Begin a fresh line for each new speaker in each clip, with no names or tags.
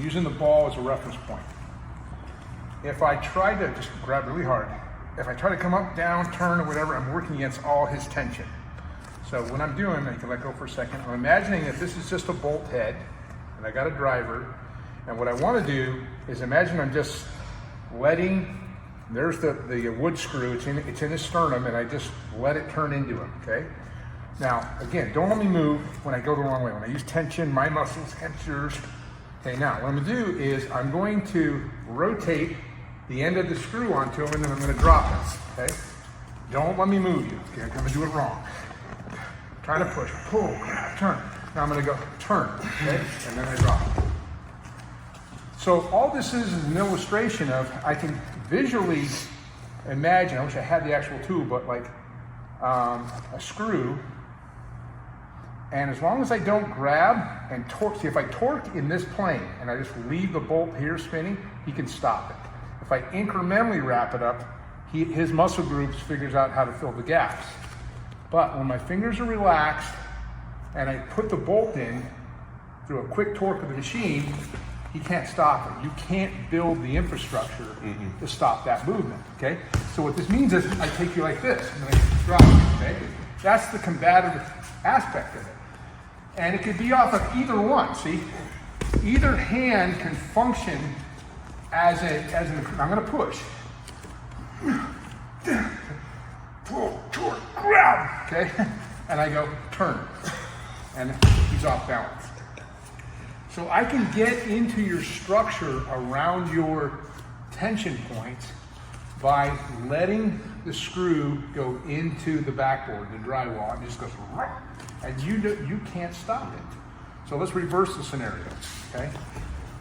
using the ball as a reference point. If I try to just grab really hard, if I try to come up, down, turn, or whatever, I'm working against all his tension. So what I'm doing, I can let go for a second, I'm imagining that this is just a bolt head, and I got a driver, and what I want to do is imagine I'm just letting, there's the wood screw, it's in his sternum, and I just let it turn into him, okay? Now, again, don't let me move when I go the wrong way. When I use tension, my muscles against yours. Okay, now what I'm gonna do is I'm going to rotate the end of the screw onto him, and then I'm gonna drop it, okay? Don't let me move you, okay? I'm gonna do it wrong. Try to push, pull, grab, turn. Now I'm gonna go turn, okay? And then I drop it. So all this is an illustration of, I can visually imagine, I wish I had the actual tool, but like a screw, and as long as I don't grab and torque, see if I torque in this plane and I just leave the bolt here spinning, he can stop it. If I incrementally wrap it up, his muscle groups figures out how to fill the gaps. But when my fingers are relaxed and I put the bolt in through a quick torque of the machine, he can't stop it. You can't build the infrastructure to stop that movement, okay? So what this means is I take you like this, and I drop it, okay? That's the combative aspect of it. And it could be off of either one, see? Either hand can function as an, I'm gonna push. Pull, torque, grab, okay? And I go, turn, and he's off balance. So I can get into your structure around your tension points by letting the screw go into the backboard, the drywall, and it just goes, and you can't stop it. So let's reverse the scenario, okay?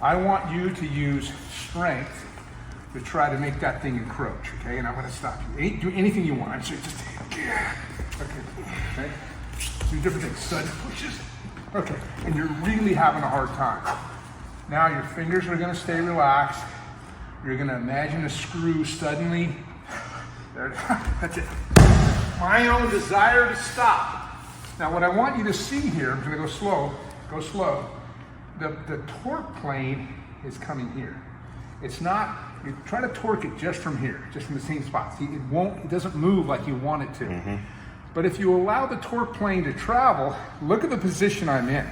I want you to use strength to try to make that thing encroach, okay? And I'm gonna stop you. Do anything you want. I'm just, okay? Do different things, sudden pushes. Okay, and you're really having a hard time. Now your fingers are gonna stay relaxed. You're gonna imagine a screw suddenly, there, that's it. My own desire to stop. Now what I want you to see here, I'm gonna go slow. The torque plane is coming here. It's not, you try to torque it just from here, just from the same spot. See, it doesn't move like you want it to. But if you allow the torque plane to travel, look at the position I'm in.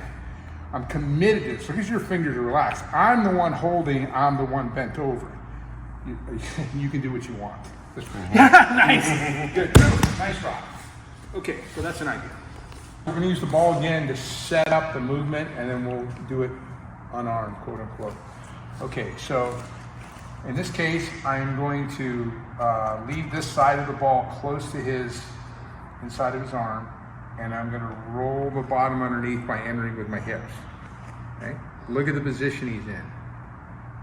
I'm committed to this. Look as your fingers are relaxed. I'm the one holding, I'm the one bent over. You can do what you want. Nice. Good. Nice drop. Okay, so that's an idea. We're going to use the ball again to set up the movement, and then we'll do it unarmed, quote unquote. Okay, so in this case, I'm going to leave this side of the ball close to his inside of his arm, and I'm going to roll the bottom underneath by entering with my hips. Okay? Look at the position he's in.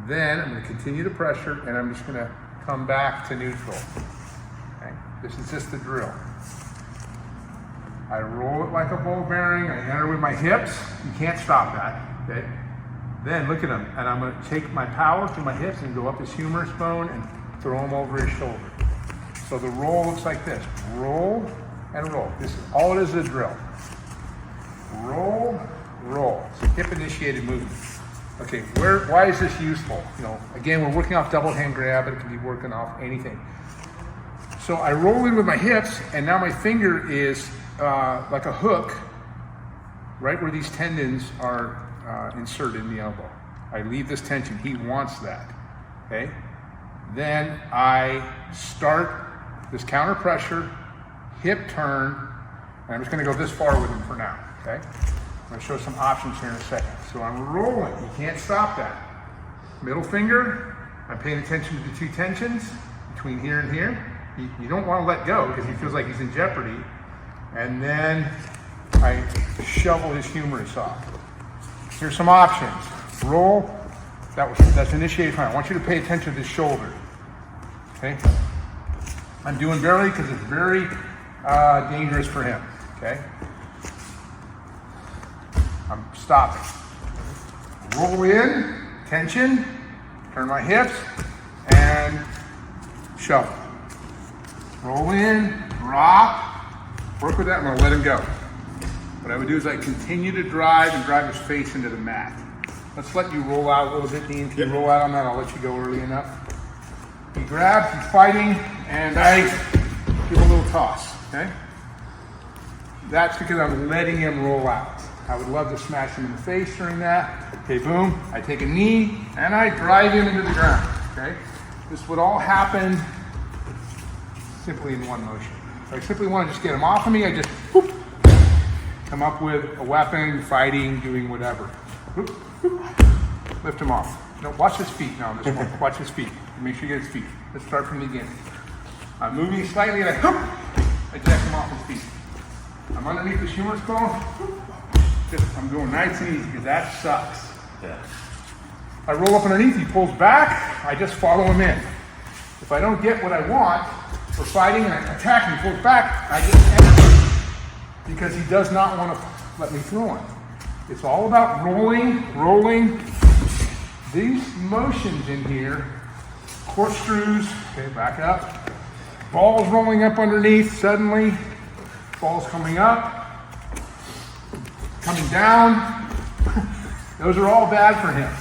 Then I'm going to continue to pressure, and I'm just going to come back to neutral. Okay? This is just the drill. I roll it like a ball bearing. I enter with my hips. You can't stop that. Okay? Then look at him, and I'm going to take my power through my hips and go up his humerus bone and throw him over his shoulder. So the roll looks like this: roll and roll. This is all it is a drill. Roll, roll. It's a hip-initiated movement. Okay, why is this useful? You know, again, we're working off double hand grab, but it can be working off anything. So I roll in with my hips, and now my finger is like a hook, right where these tendons are inserted in the elbow. I leave this tension. He wants that. Okay. Then I start this counter pressure, hip turn, and I'm just going to go this far with him for now. Okay. I'm going to show some options here in a second. So I'm rolling. You can't stop that. Middle finger. I'm paying attention to the two tensions between here and here. You don't want to let go because he feels like he's in jeopardy. And then I shovel his humerus off. Here's some options. Roll. That's initiated fine. I want you to pay attention to the shoulder. Okay. I'm doing barely because it's very dangerous for him. Okay. I'm stopping. Roll in, tension, turn my hips, and shovel. Roll in, drop, work with that, I'm gonna let him go. What I would do is I continue to drive and drive his face into the mat. Let's let you roll out a little bit, Dean. Can you roll out on that? I'll let you go early enough. He grabs, he's fighting, and I give a little toss, okay? That's because I'm letting him roll out. I would love to smash him in the face during that. Okay, boom. I take a knee, and I drive him into the ground, okay? This would all happen simply in one motion. If I simply want to just get him off of me, I just whoop, come up with a weapon, fighting, doing whatever. Whoop, whoop, lift him off. No, watch his feet now. This one. Watch his feet. Make sure you get his feet. Let's start from the beginning. I'm moving slightly, and I eject him off his feet. I'm underneath the humerus bone. I'm going nice and easy because that sucks.
Yeah.
I roll up underneath. He pulls back. I just follow him in. If I don't get what I want, we're fighting and I attack him. He pulls back. I just enter because he does not want to let me throw him. It's all about rolling. These motions in here, corkscrews, okay, back up. Balls rolling up underneath suddenly. Balls coming up, coming down. Those are all bad for him.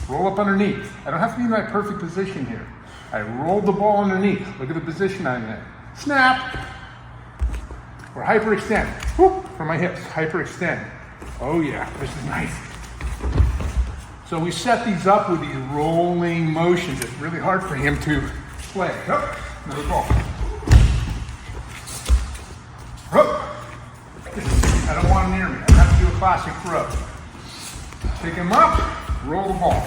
Roll up underneath. I don't have to be in my perfect position here. I rolled the ball underneath. Look at the position I'm in. Snap. Or hyperextend. Whoop, for my hips. Hyperextend. Oh yeah, this is nice. So we set these up with these rolling motions. It's really hard for him to play. Oh, another ball. Oh. I don't want him near me. I have to do a classic throw. Pick him up, roll the ball.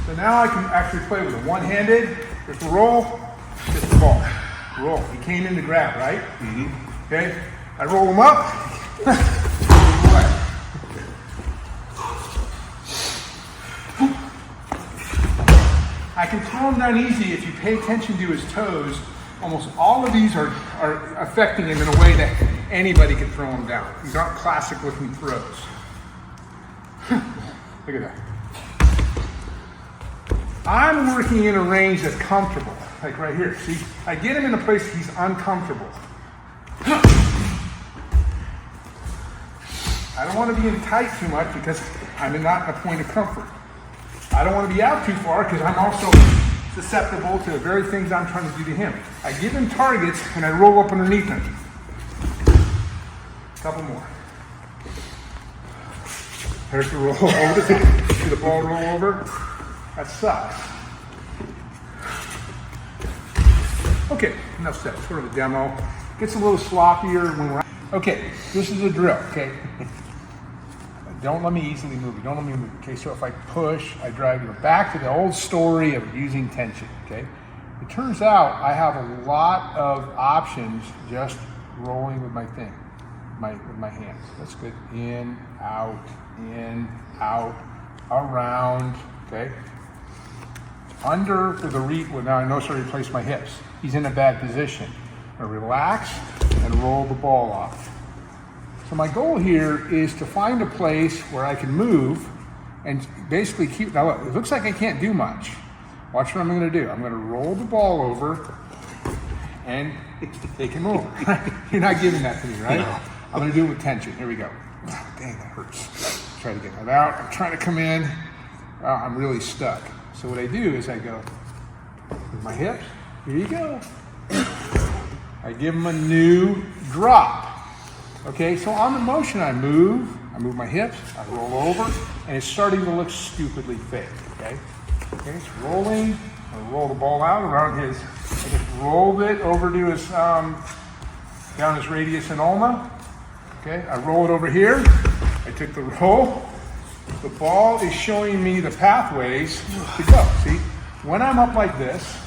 So now I can actually play with it. One-handed, just a roll, just the ball. Roll. He came in to grab, right? Mm-hmm. Okay. I roll him up. I can throw him down easy if you pay attention to his toes. Almost all of these are affecting him in a way that anybody can throw him down. These aren't classic looking throws. Look at that. I'm working in a range that's comfortable, like right here. See, I get him in a place he's uncomfortable. I don't want to be in tight too much because I'm not in a point of comfort. I don't want to be out too far because I'm also susceptible to the very things I'm trying to do to him. I give him targets and I roll up underneath him. A couple more. There's the roll over. See the ball roll over? That sucks. Okay, enough said. Sort of a demo. Gets a little sloppier when we're... Okay, this is a drill, okay? Don't let me easily move you. Don't let me move. Okay, so if I push, I drive you back to the old story of using tension, okay? It turns out I have a lot of options just rolling with my thing, with my hands. That's good. In, out, around, okay? Under with a well, now I notice I replace my hips. He's in a bad position. I relax and roll the ball off. So my goal here is to find a place where I can move and basically keep, now look, it looks like I can't do much. Watch what I'm gonna do. I'm gonna roll the ball over and take him over. You're not giving that to me, right? No. I'm gonna do it with tension. Here we go. Oh, dang, that hurts. Try to get that out. I'm trying to come in. I'm really stuck. So what I do is I go with my hips. Here you go. I give him a new drop. Okay, so on the motion I move my hips, I roll over, and it's starting to look stupidly fake, okay? Okay, it's rolling, I roll the ball out around I just rolled it over to his, down his radius and ulna. Okay, I roll it over here, I took the roll, the ball is showing me the pathways to go, see? When I'm up like this,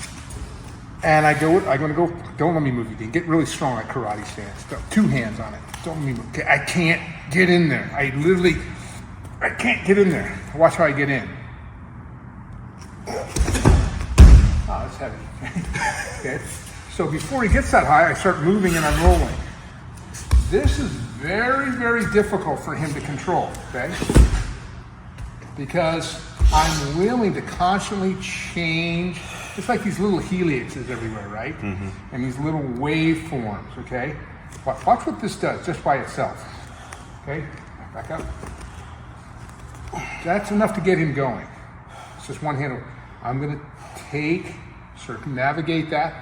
and I'm gonna go, don't let me move you, Dean. Get really strong like karate stance. Two hands on it. Don't let me move. Okay, I can't get in there. I can't get in there. Watch how I get in. Oh, it's heavy. Okay. So before he gets that high, I start moving and I'm rolling. This is very, very difficult for him to control, okay? Because I'm willing to constantly change. It's like these little heliaxes everywhere, right? Mm-hmm. And these little waveforms, okay? Watch what this does just by itself. Okay, back up. That's enough to get him going. It's just one hand. I'm going to take, circumnavigate that.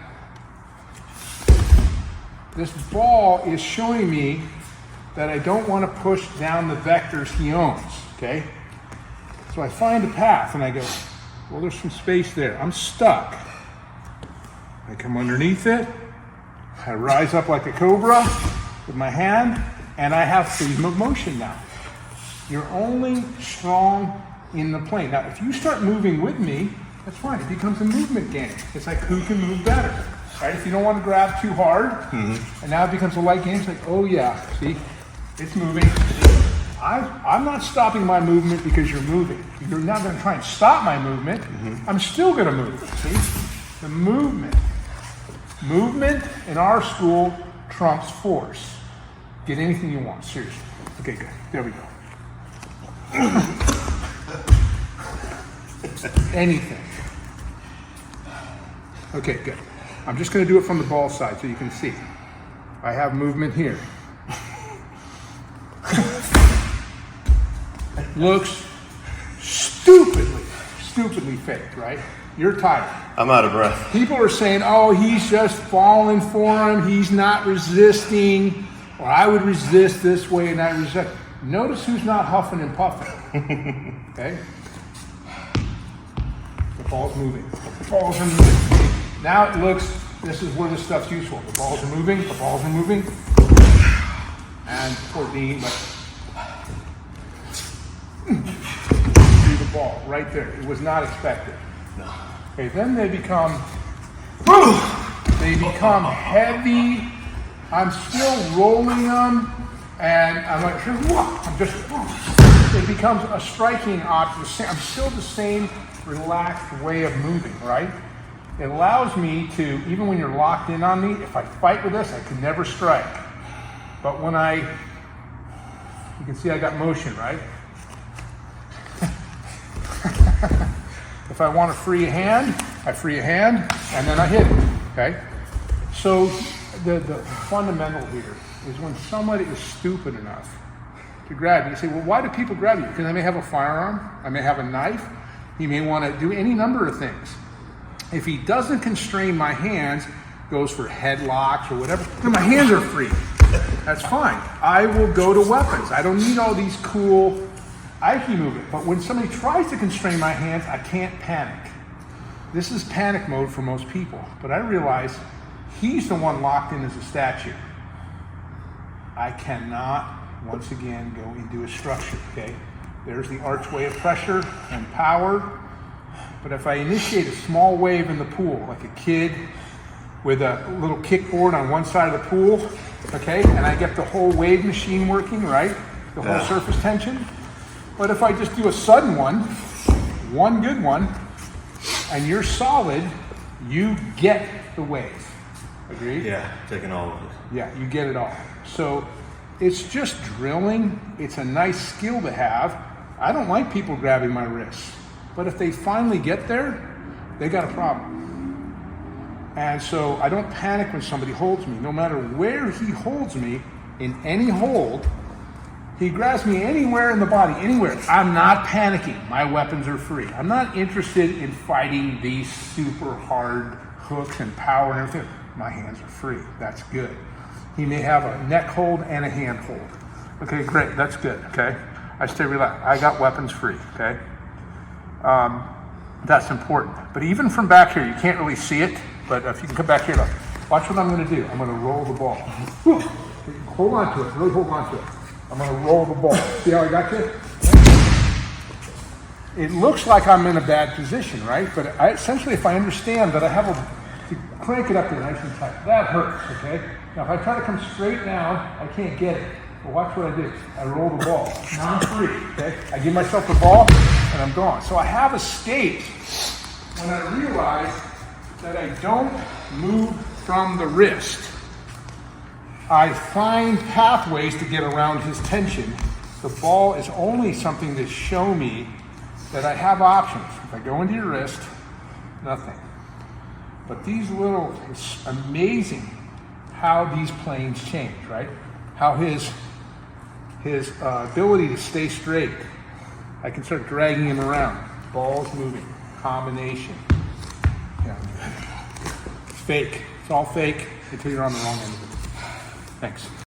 This ball is showing me that I don't want to push down the vectors he owns, okay? So I find a path and I go, well, there's some space there. I'm stuck. I come underneath it. I rise up like a cobra with my hand, and I have freedom of motion now. You're only strong in the plane. Now, if you start moving with me, that's fine. It becomes a movement game. It's like who can move better, right? If you don't want to grab too hard, and now it becomes a light game, it's like, oh yeah, see, it's moving. I'm not stopping my movement because you're moving. You're not going to try and stop my movement. I'm still going to move. See, the movement. Movement in our school trumps force. Get anything you want, seriously. Okay, good. There we go. Anything. Okay, good. I'm just going to do it from the ball side so you can see. I have movement here. Looks stupidly fake, right? You're tired.
I'm out of breath.
People are saying, oh, he's just falling for him. He's not resisting. Or I would resist this way and I resist. Notice who's not huffing and puffing. Okay? The ball's moving. The balls are moving. Now it looks, this is where this stuff's useful. The balls are moving. The balls are moving. And poor Dean, but see the ball right there. It was not expected.
No.
Okay, then they become heavy. I'm still rolling them, and I'm like, it becomes a striking option. I'm still the same relaxed way of moving, right? It allows me to, even when you're locked in on me, if I fight with this, I can never strike. But when you can see I got motion, right? If I want to free a hand, I free a hand, and then I hit it, okay? So the fundamental here is when somebody is stupid enough to grab you, you say, well, why do people grab you? Because I may have a firearm, I may have a knife, he may want to do any number of things. If he doesn't constrain my hands, goes for headlocks or whatever, then my hands are free. That's fine. I will go to weapons. I don't need all these cool Aikido movement. But when somebody tries to constrain my hands, I can't panic. This is panic mode for most people. But I realize he's the one locked in as a statue. I cannot, once again, go into a structure, okay? There's the archway of pressure and power. But if I initiate a small wave in the pool, like a kid with a little kickboard on one side of the pool, okay, and I get the whole wave machine working, right? The whole surface tension. But if I just do a sudden one good one, and you're solid, you get the wave. Agreed?
Yeah, taking all of it.
Yeah, you get it all. So it's just drilling. It's a nice skill to have. I don't like people grabbing my wrists. But if they finally get there, they got a problem. And so I don't panic when somebody holds me. No matter where he holds me, in any hold, he grabs me anywhere in the body, anywhere. I'm not panicking. My weapons are free. I'm not interested in fighting these super hard hooks and power and everything. My hands are free. That's good. He may have a neck hold and a hand hold. Okay, great. That's good, okay? I stay relaxed. I got weapons free, okay? That's important. But even from back here, you can't really see it, but if you can come back here, look. Watch what I'm going to do. I'm going to roll the ball. Hold on to it. Really hold on to it. I'm going to roll the ball. See how I got you? It looks like I'm in a bad position, right? But essentially, if I understand that I have to crank it up there nice and tight, that hurts, okay? Now, if I try to come straight down, I can't get it. But watch what I do. I roll the ball. Now I'm free, okay? I give myself the ball, and I'm gone. So I have escaped when I realize that I don't move from the wrist. I find pathways to get around his tension. The ball is only something to show me that I have options. If I go into your wrist, nothing. But these little, it's amazing how these planes change, right? How his ability to stay straight I can start dragging him around. Ball's moving. Combination. Yeah. It's fake. It's all fake until you're on the wrong end of it. Thanks.